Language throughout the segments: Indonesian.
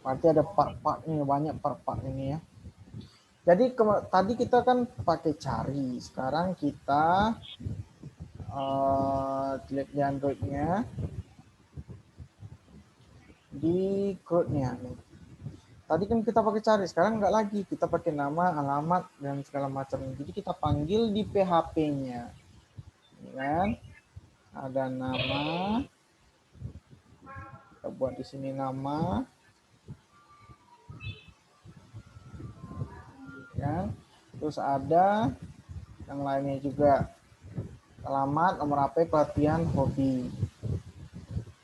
Berarti ada part-partnya, banyak part-part ini ya. Jadi tadi kita kan pakai cari, sekarang kita klik di Android-nya, di code-nya nih. Tadi kan kita pakai cari, sekarang nggak lagi, kita pakai nama, alamat, dan segala macam. Jadi kita panggil di PHP-nya, kan? Ada nama, kita buat di sini nama, kan? Terus ada yang lainnya juga, alamat, nomor HP, pelatihan, hobi,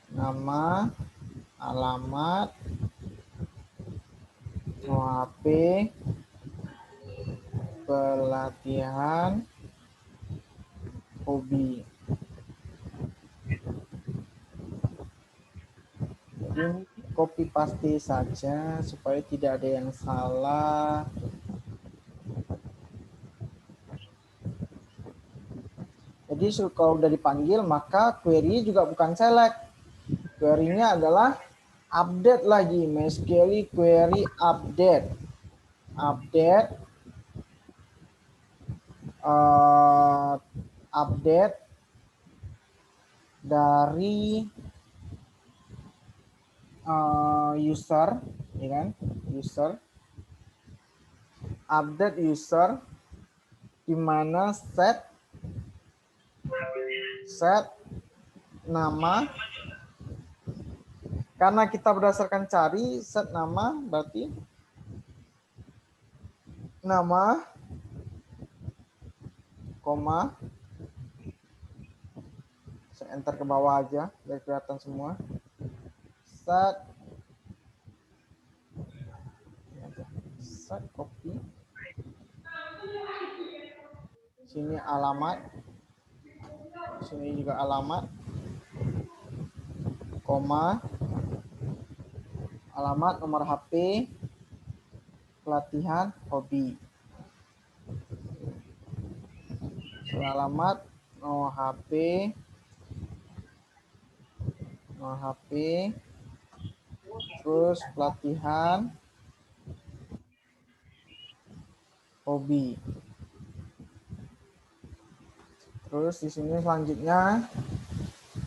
nama, alamat, nomor HP, pelatihan, hobi. Jadi copy paste saja supaya tidak ada yang salah. Jadi kalau udah dipanggil maka query juga bukan select. Query-nya adalah update lagi. MySQL query update. Update dari user, ya kan? User. Update user di mana set nama, karena kita berdasarkan cari, set nama berarti nama, koma, saya enter ke bawah aja biar kelihatan semua. Set copy, sini alamat, sini juga alamat, koma, alamat, nomor HP, pelatihan, hobi. Alamat, nomor HP, terus pelatihan, hobi. Terus di sini selanjutnya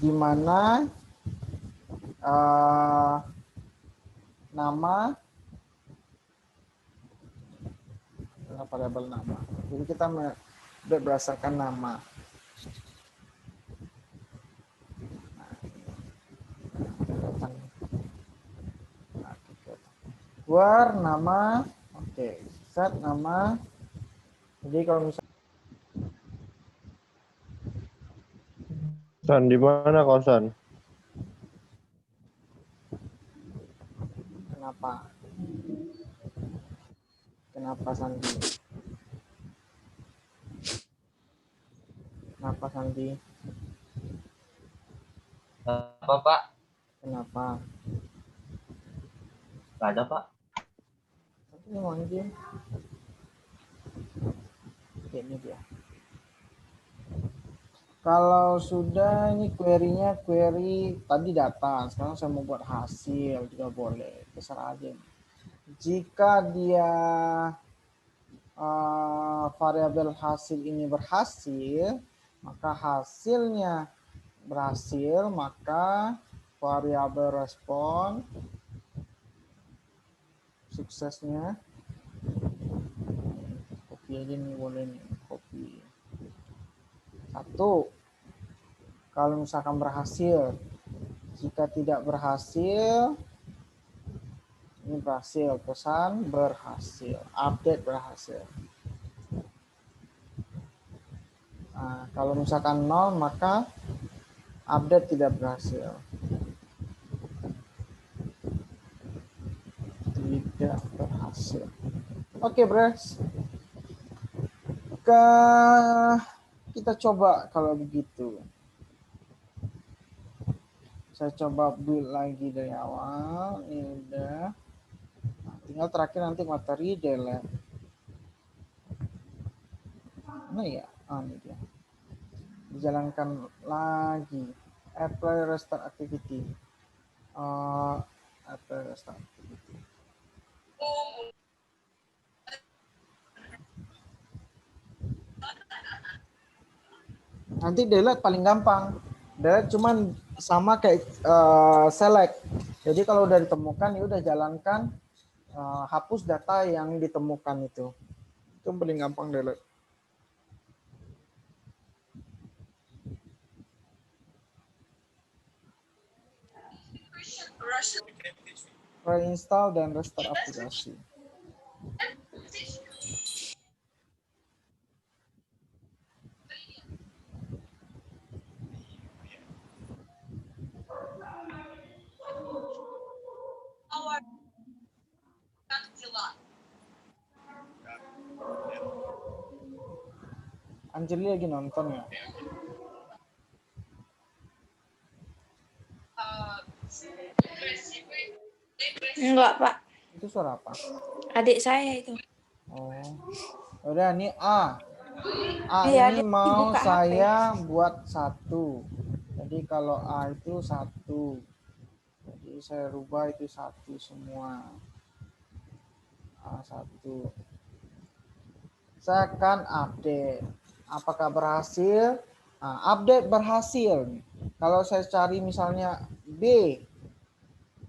di mana nama, variabel nama. Jadi kita berdasarkan nama. Where nama, oke, set nama. Jadi kalau misalnya San, di mana kau, San? kenapa Sandi? Kenapa Sandi? Apa, Pak? Kenapa? Gak ada, Pak. Ini manggil. Oke, ini dia. Kalau sudah ini query-nya query tadi data, sekarang saya mau buat hasil juga boleh, terserah aja. Jika dia variabel hasil ini berhasil, maka hasilnya berhasil, maka variabel respon suksesnya copy aja nih, boleh nih copy. 1, kalau misalkan berhasil. Jika tidak berhasil, ini berhasil, pesan berhasil, update berhasil. Nah, kalau misalkan 0 maka update tidak berhasil. Tidak berhasil. Oke, Bros. Kita coba kalau begitu. Saya coba build lagi dari awal. Ini udah. Nah, tinggal terakhir nanti materi delete. Nah ya, ini dia. Dijalankan lagi. Apply restart activity. Apply restart. Nanti delete paling gampang. Delete cuman sama kayak select. Jadi kalau udah ditemukan ya udah jalankan hapus data yang ditemukan itu. Itu paling gampang delete. Reinstall dan restart aplikasi. Anjeli lagi nonton ya? Enggak, Pak. Itu suara apa? Adik saya itu. Oh, udah ini A. A Iya, ini dia mau buka HP. saya buat 1. Jadi kalau A itu 1. Jadi saya rubah itu 1 semua. A1. Saya akan update. Apakah berhasil? Nah, update berhasil. Kalau saya cari misalnya B,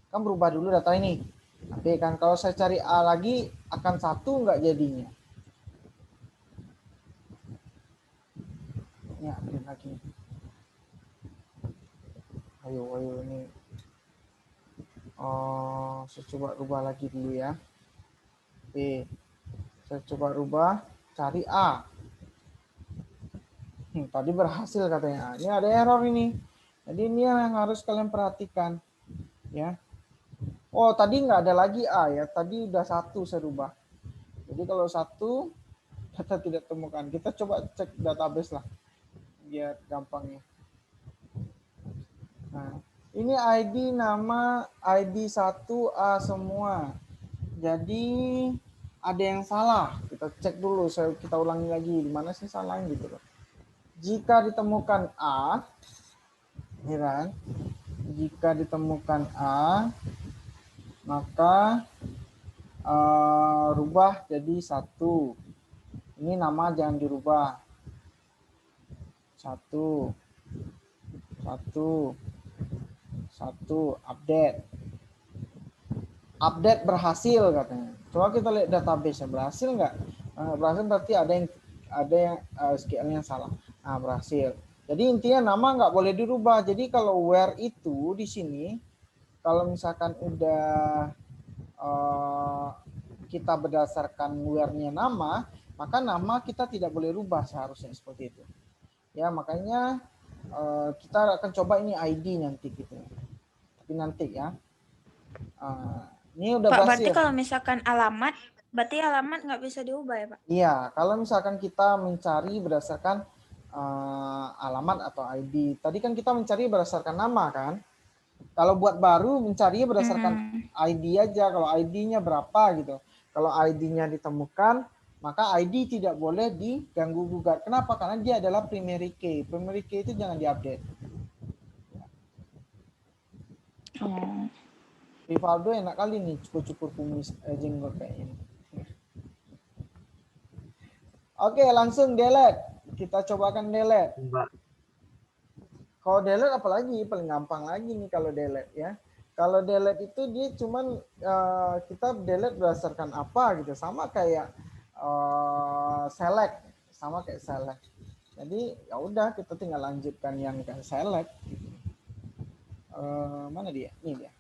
kan berubah dulu data ini. B kan kalau saya cari A lagi akan 1 nggak jadinya? Ini update lagi. Ayo ini. Saya coba rubah lagi dulu ya. B. Saya coba rubah, cari A. Tadi berhasil katanya. Ini ada error ini. Jadi ini yang harus kalian perhatikan. Ya. Oh, tadi nggak ada lagi A ya. Tadi udah 1 saya rubah. Jadi kalau 1 data tidak temukan. Kita coba cek database lah. Biar gampangnya. Nah, ini ID nama ID 1A semua. Jadi ada yang salah. Kita cek dulu. Kita ulangi lagi. Di mana sih salahnya gitu loh. Jika ditemukan A, ya kan? Jika ditemukan A, maka rubah jadi 1. Ini nama jangan dirubah. 1, update. Update berhasil katanya. Coba kita lihat database nya berhasil nggak? Berhasil berarti ada yang SQL yang salah. Nah, berhasil. Jadi intinya nama nggak boleh dirubah. Jadi kalau where itu di sini, kalau misalkan udah kita berdasarkan where-nya nama, maka nama kita tidak boleh rubah seharusnya seperti itu. Ya makanya kita akan coba ini ID nanti gitu. Tapi nanti ya. Ini udah Pak, berhasil. berarti kalau misalkan alamat, berarti alamat nggak bisa diubah ya, Pak? Iya, kalau misalkan kita mencari berdasarkan alamat atau ID. Tadi kan kita mencari berdasarkan nama kan. Kalau buat baru mencari berdasarkan ID aja. Kalau ID-nya berapa gitu. Kalau ID-nya ditemukan, maka ID tidak boleh diganggu gugat. Kenapa? Karena dia adalah primary key. Primary key itu jangan diupdate. Oh. Rivaldo enak kali nih cukur-cukur kumis jenggot kayak ini. Oke, langsung delete. Kita cobakan delete. Kalau delete apalagi paling gampang lagi nih kalau delete ya. Kalau delete itu dia cuman kita delete berdasarkan apa gitu, sama kayak select, sama kayak select. Jadi ya udah kita tinggal lanjutkan yang kayak select. Mana dia? Ini dia.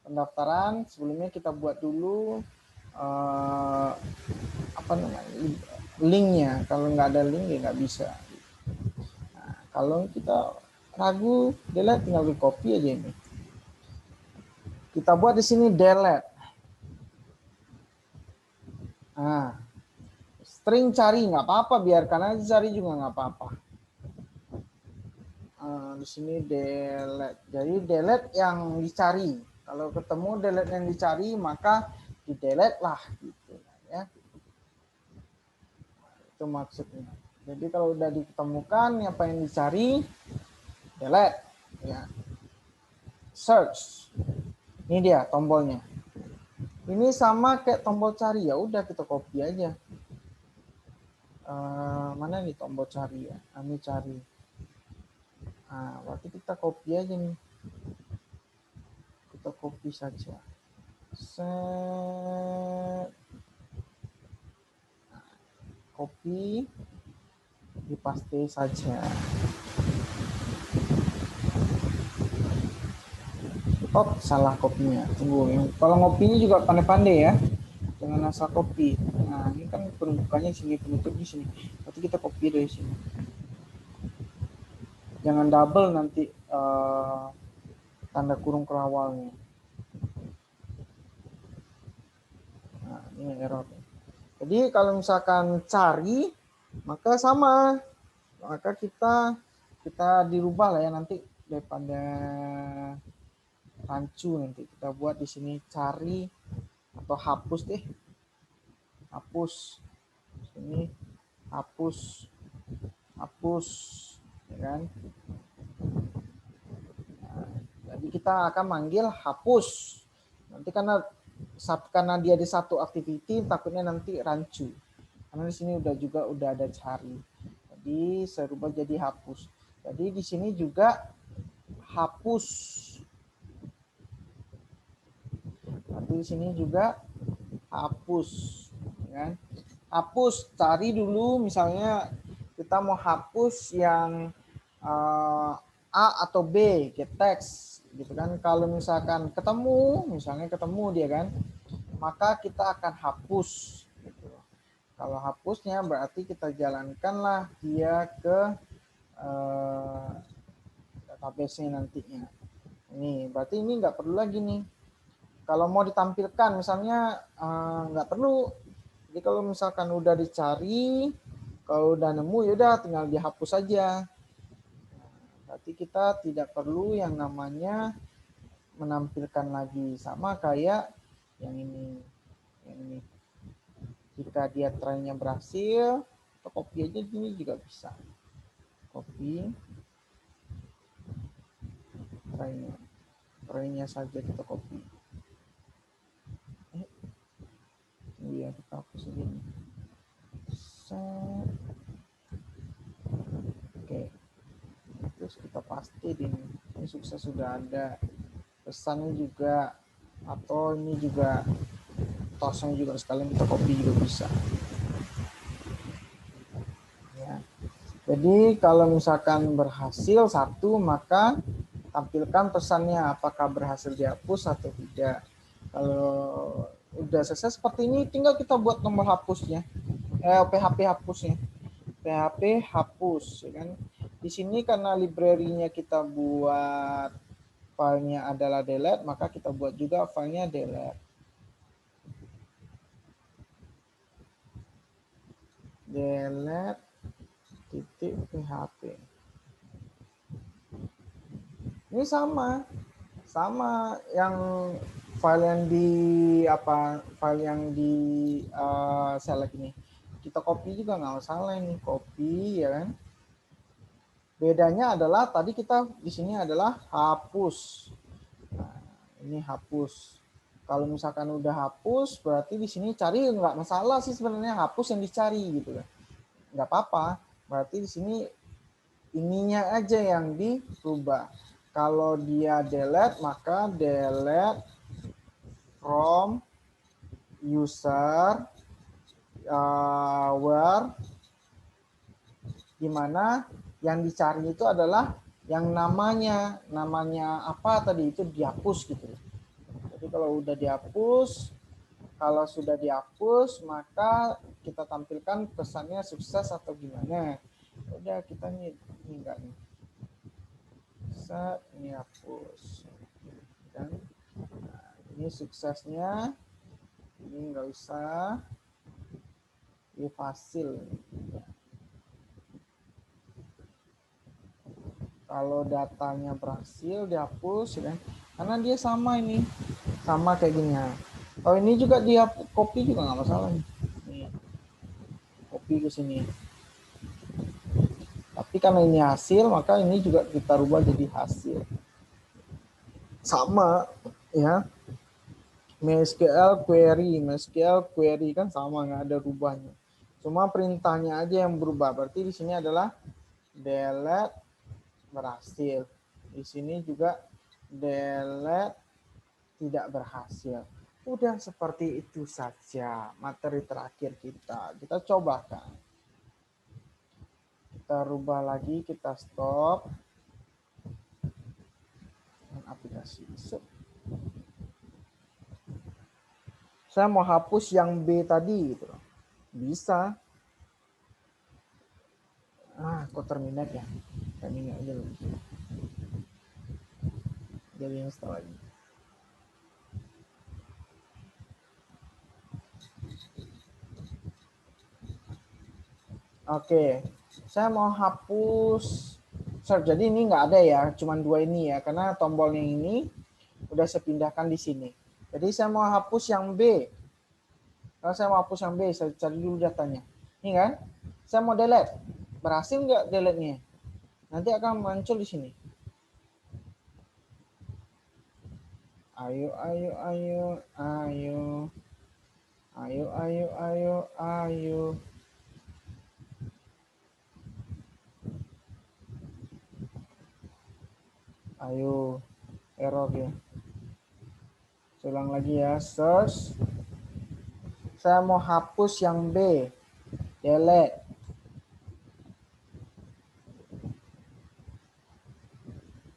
Pendaftaran sebelumnya kita buat dulu apa namanya linknya. Kalau nggak ada link ya nggak bisa. Nah, kalau kita ragu delete tinggal di copy aja ini. Kita buat di sini delete. Nah, string cari nggak apa-apa, biarkan aja cari juga nggak apa-apa. Di sini delete. Jadi delete yang dicari. Kalau ketemu delete yang dicari maka di delete lah gitu ya. Itu maksudnya. Jadi kalau udah ditemukan apa yang dicari delete ya. Search. Ini dia tombolnya. Ini sama kayak tombol cari, ya udah kita copy aja. Mana nih tombol cari ya? Ini cari. Nah, berarti kita copy aja nih. Kita copy saja. Set. Copy, dipaste saja. Oh, salah kopinya. Tunggu, kalau ngopinya juga pandai-pandai ya. Jangan asal copy. Nah, ini kan penumpukannya di sini, penutup di sini. Berarti kita copy dari sini. Jangan double nanti tanda kurung kerawalnya. Nah, ini error. Jadi kalau misalkan cari, maka sama. Maka kita dirubah lah ya nanti daripada rancu, nanti kita buat di sini cari atau hapus deh. Hapus. Sini hapus. Hapus, ya kan? Nah, jadi kita akan manggil hapus. Nanti karena dia di satu activity, takutnya nanti rancu. Karena di sini udah ada cari. Jadi saya rubah jadi hapus. Jadi di sini juga hapus. Nanti di sini juga hapus, ya. Hapus, cari dulu misalnya kita mau hapus yang A atau B, get text, gitu kan. Kalau misalkan misalnya ketemu dia kan, maka kita akan hapus. Gitu. Kalau hapusnya berarti kita jalankanlah dia ke database-nya nantinya. Ini berarti ini nggak perlu lagi nih. Kalau mau ditampilkan misalnya nggak perlu. Jadi kalau misalkan udah dicari, kalau udah nemu ya udah tinggal dihapus saja. Berarti kita tidak perlu yang namanya menampilkan lagi, sama kayak yang ini. Yang ini. Jika dia try-nya berhasil, kita copy aja ini juga bisa. Copy try-nya. Try-nya saja kita copy. Iya, kita hapus ini. Oke. Terus kita pastiin ini sukses sudah ada. Pesannya juga, atau ini juga tosnya juga sekalian kita copy juga bisa. Ya. Jadi kalau misalkan berhasil satu, maka tampilkan pesannya apakah berhasil dihapus atau tidak. Kalau udah selesai seperti ini, tinggal kita buat tombol hapusnya, PHP hapusnya, PHP hapus, ya kan? Di sini karena library-nya kita buat filenya adalah delete, maka kita buat juga filenya delete. Delete titik PHP. Ini sama yang file yang di select ini. Kita copy juga nggak masalah ini, copy ya kan. Bedanya adalah tadi kita di sini adalah hapus. Nah, ini hapus. Kalau misalkan udah hapus, berarti di sini cari nggak masalah sih sebenarnya, hapus yang dicari gitu kan. Nggak apa-apa. Berarti di sini ininya aja yang dirubah. Kalau dia delete, maka delete from user where, dimana yang dicari itu adalah yang namanya apa tadi itu dihapus gitu. Jadi kalau udah dihapus, kalau sudah dihapus maka kita tampilkan pesannya sukses atau gimana. Udah kita nih enggak nih. Set ini hapus. Dan nah, ini suksesnya. Ini enggak usah. Ini fasil. Kalau datanya berhasil dihapus ya, karena dia sama ini, sama kayak gini ya. Oh ini juga dia copy juga nggak masalah nih. Copy ke sini. Tapi karena ini hasil, maka ini juga kita rubah jadi hasil. Sama ya. MySQL query kan sama, nggak ada rubahnya. Cuma perintahnya aja yang berubah. Berarti di sini adalah delete berhasil. Di sini juga delete tidak berhasil. Udah seperti itu saja materi terakhir kita. Kita cobakan. Kita rubah lagi, kita stop. Aplikasi. Saya mau hapus yang B tadi gitu. Bisa. Kok terminate ya? Terminate aja dulu. Jadi install lagi. Oke, saya mau hapus search. Jadi ini nggak ada ya, cuma 2 ini ya, karena tombolnya ini udah saya pindahkan di sini. Jadi saya mau hapus yang B. Kalau saya mau hapus yang B, saya cari dulu datanya. Ini kan, saya mau delete. Berhasil nggak delete-nya? Nanti akan muncul di sini. Ayo. Ayo, error ya. Saya ulang lagi ya, search. Saya mau hapus yang B, delete.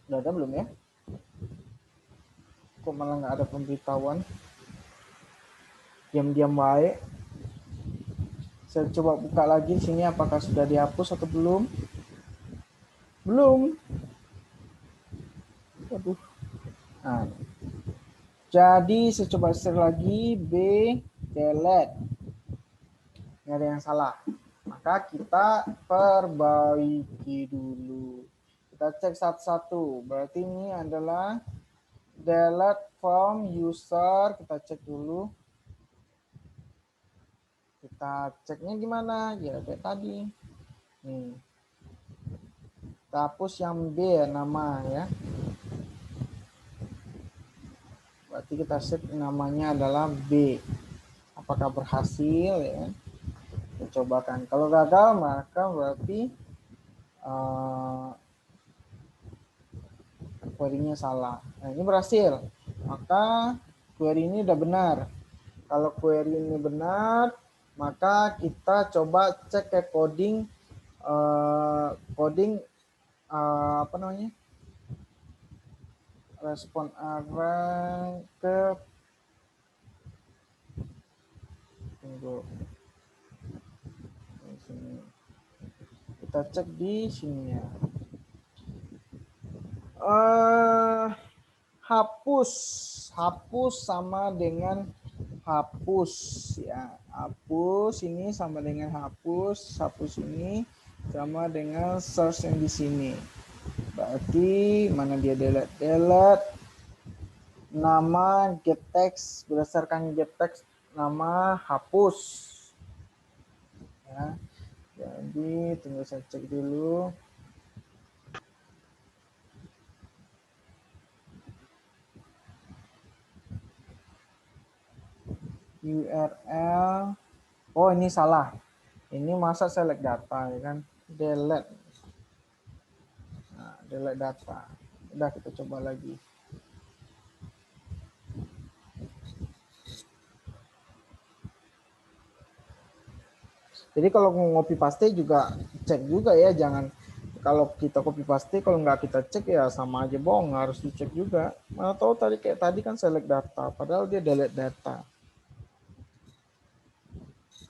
Udah ada belum ya? Kok malah nggak ada pemberitahuan? Diam-diam baik. Saya coba buka lagi di sini apakah sudah dihapus atau belum? Belum. Waduh. Nah, jadi saya coba share lagi B delete. Ini ada yang salah. Maka kita perbaiki dulu. Kita cek satu-satu. Berarti ini adalah delete from user. Kita cek dulu. Kita ceknya gimana? Ya kayak tadi. Nih. Kita hapus yang B ya, nama ya. Berarti kita set namanya adalah B. Apakah berhasil ya? Kita cobakan. Kalau gagal maka berarti query-nya salah. Nah, ini berhasil. Maka query ini udah benar. Kalau query ini benar, maka kita coba cek ke coding apa namanya? Respon array ke tunggu. Di sini. Kita cek di sini ya. Hapus sama dengan hapus ya. Hapus ini sama dengan hapus ini sama dengan search yang di sini. Berarti mana dia delete nama getText, berdasarkan getText nama hapus ya. Jadi tunggu saya cek dulu. URL. Oh, ini salah. Ini masa select data ya kan? Delete. Nah, delete data. Udah kita coba lagi. Jadi kalau ngopi paste juga cek juga ya, jangan kalau kita copy paste kalau nggak kita cek ya sama aja bohong, harus dicek juga. Mana tahu tadi kayak tadi kan select data, padahal dia delete data.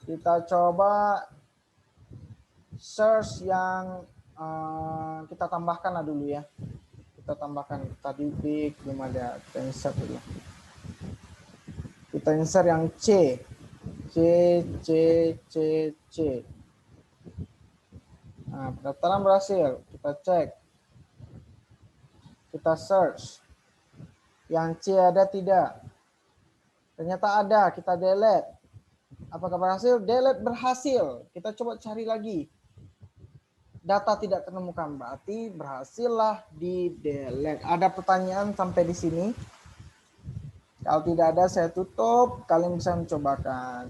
Kita coba search yang kita tambahkan lah dulu ya. Kita tambahkan tadi B belum ada, kita insert dulu. Kita insert yang C. Nah, pendaftaran berhasil. Kita cek. Kita search. Yang C ada tidak? Ternyata ada, kita delete. Apakah berhasil? Delete berhasil. Kita coba cari lagi. Data tidak temukan, berarti berhasillah di delete. Ada pertanyaan sampai di sini? Kalau tidak ada saya tutup, kalian bisa mencobakan.